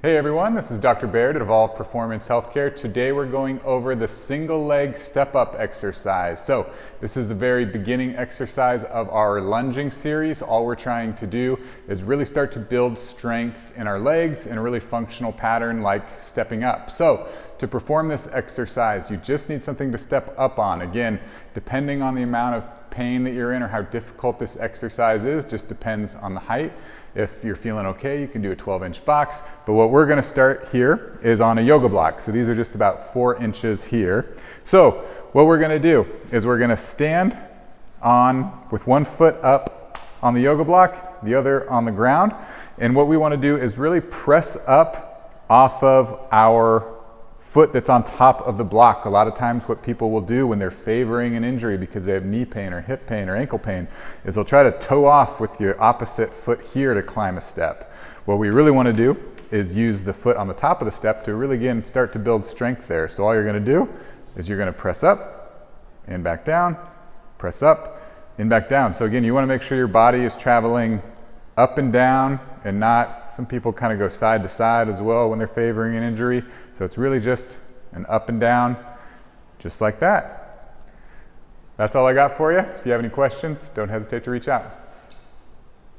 Hey everyone, this is Dr. Baird at Evolve Performance Healthcare. Today we're going over the single leg step up exercise. So this is the very beginning exercise of our lunging series. All we're trying to do is really start to build strength in our legs in a really functional pattern like stepping up. So to perform this exercise, you just need something to step up on. Again, depending on the amount of pain that you're in or how difficult this exercise is, just depends on the height. If you're feeling okay, you can do a 12-inch box, but what we're gonna start here is on a yoga block. So these are just about 4 inches here. So what we're gonna do is we're gonna stand on with one foot up on the yoga block, the other on the ground, and what we wanna do is really press up off of our foot that's on top of the block. A lot of times what people will do when they're favoring an injury because they have knee pain or hip pain or ankle pain is they'll try to toe off with your opposite foot here to climb a step. What we really want to do is use the foot on the top of the step to really, again, start to build strength there. So all you're going to do is you're going to press up and back down, press up and back down. So again, you want to make sure your body is traveling up and down and not, some people kind of go side to side as well when they're favoring an injury. So it's really just an up and down, just like that. That's all I got for you. If you have any questions, don't hesitate to reach out.